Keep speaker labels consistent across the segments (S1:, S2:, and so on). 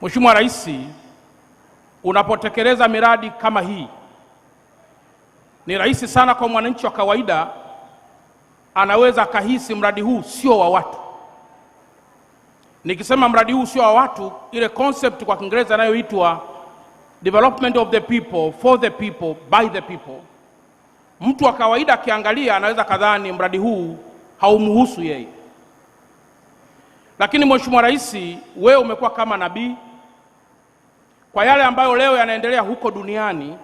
S1: Mheshimiwa Rais, unapotekeleza miradi kama hii, ni rahisi sana kwa mwananchi wa kawaida anaweza akahisi mradi huu sio wa watu. Nikisema mradi huu sio wa watu, ile concept kwa Kiingereza inayoitwa development of the people, for the people, by the people, mtu wa kawaida akiangalia anaweza kadhani mradi huu haumhusu yeye. Lakini Mheshimiwa Rais, wewe umekuwa kama nabii kwa yale ambayo leo yanaendelea huko duniani.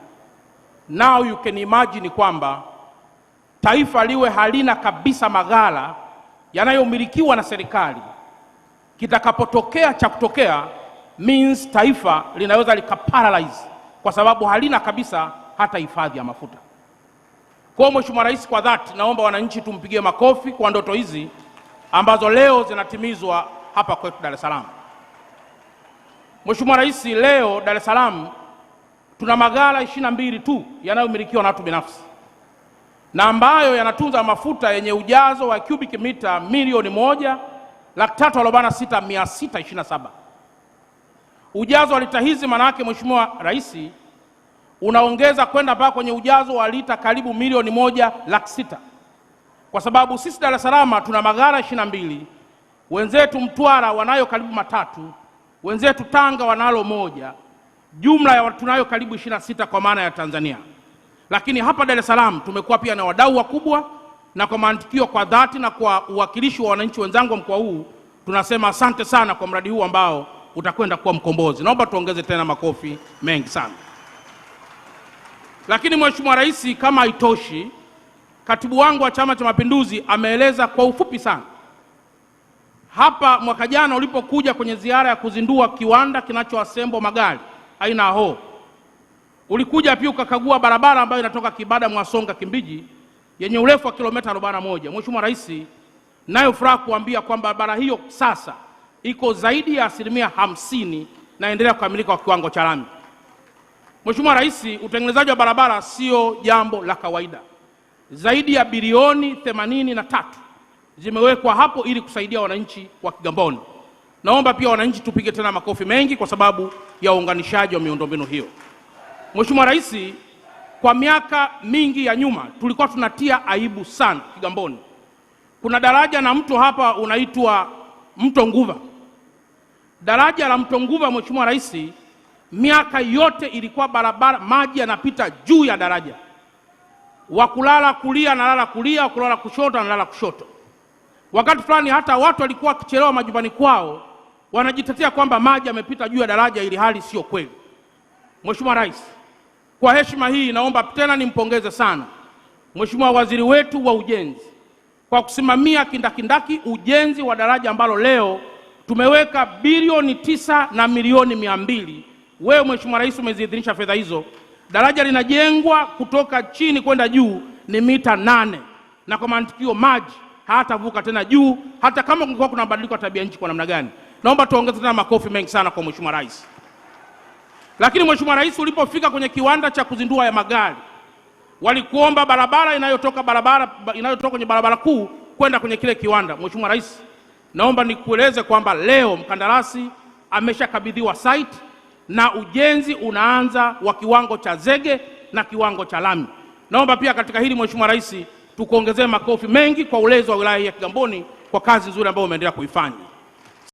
S1: Now you can imagine kwamba taifa liwe halina kabisa maghala yanayomilikiwa na serikali. Kitakapotokea cha kutokea means taifa linaweza likaparalyze kwa sababu halina kabisa hata hifadhi ya mafuta. Kwa Mheshimiwa Rais, kwa dhati naomba wananchi tumpigie makofi kwa ndoto hizi ambazo leo zinatimizwa hapa kwetu Dar es Salaam. Mheshimiwa Rais, leo Dar es Salaam tuna maghala 22 tu yanayomilikiwa na watu binafsi na ambayo yanatunza mafuta yenye ujazo wa cubic mita milioni 1,346,627. Ujazo wa lita hizi maana yake Mheshimiwa Rais unaongeza kwenda mpaka kwenye ujazo wa lita karibu milioni 1,600,000. Kwa sababu sisi Dar es Salaam tuna maghala 22, wenzetu Mtwara wanayo karibu 3, wenzetu Tanga wanalo 1, jumla ya tunayo karibu 26 kwa maana ya Tanzania. Lakini hapa Dar es Salaam tumekuwa pia na wadau wakubwa, na kwa mantikio kwa dhati na kwa uwakilishi wa wananchi wenzangu wa mkoa huu tunasema asante sana kwa mradi huu ambao utakwenda kuwa mkombozi. Naomba tuongeze tena makofi mengi sana. Lakini Mheshimiwa Rais, kama haitoshi, katibu wangu wa Chama cha Mapinduzi ameeleza kwa ufupi sana. Hapa mwaka jana ulipokuja kwenye ziara ya kuzindua kiwanda kinachoassemble magari aina ya Howo, ulikuja pia ukakagua barabara ambayo inatoka Kibada Mwasonga Kimbiji yenye urefu wa kilomita 41. Mheshimiwa Rais, nayo furaha kuambia kwamba barabara hiyo sasa iko zaidi ya 50% na endelea kukamilika kwa kiwango cha lami. Mheshimiwa Rais, utengenezaji wa barabara sio jambo la kawaida. Zaidi ya bilioni 83 zimewekwa hapo ili kusaidia wananchi wa Kigamboni. Naomba pia wananchi tupige tena makofi mengi kwa sababu ya uunganishaji wa miundombinu hiyo. Mheshimiwa Rais, kwa miaka mingi ya nyuma tulikuwa tunatia aibu sana Kigamboni. Kuna daraja na mto hapa unaitwa Mto Nguva. Daraja la Mto Nguva, Mheshimiwa Rais, miaka yote ilikuwa barabara maji yanapita juu ya daraja. Wakulala kulia analala kulia, wakulala kushoto analala kushoto. Wakati fulani hata watu walikuwa wakichelewa majumbani kwao wanajitetea kwamba maji yamepita juu ya daraja, ili hali sio kweli. Mheshimiwa Rais, kwa heshima hii naomba tena nimpongeze sana Mheshimiwa Waziri wetu wa Ujenzi kwa kusimamia kindakindaki ujenzi wa daraja ambalo leo tumeweka bilioni 9 na milioni 200. Wewe Mheshimiwa Rais umeziidhinisha fedha hizo. Daraja linajengwa kutoka chini kwenda juu ni mita 8, na kwa mantikio maji hatavuka tena juu hata kama kungekuwa kuna mabadiliko ya tabia nchi kwa namna gani. Naomba tuongeze tena makofi mengi sana kwa Mheshimiwa Rais. Lakini Mheshimiwa Rais, ulipofika kwenye kiwanda cha kuzindua ya magari, walikuomba barabara inayotoka kwenye barabara kuu kwenda kwenye kile kiwanda. Mheshimiwa Rais, naomba nikueleze kwamba leo mkandarasi ameshakabidhiwa site na ujenzi unaanza wa kiwango cha zege na kiwango cha lami. Naomba pia katika hili Mheshimiwa Rais tukuongezee makofi mengi kwa ulezi wa wilaya ya Kigamboni kwa kazi nzuri ambayo umeendelea kuifanya.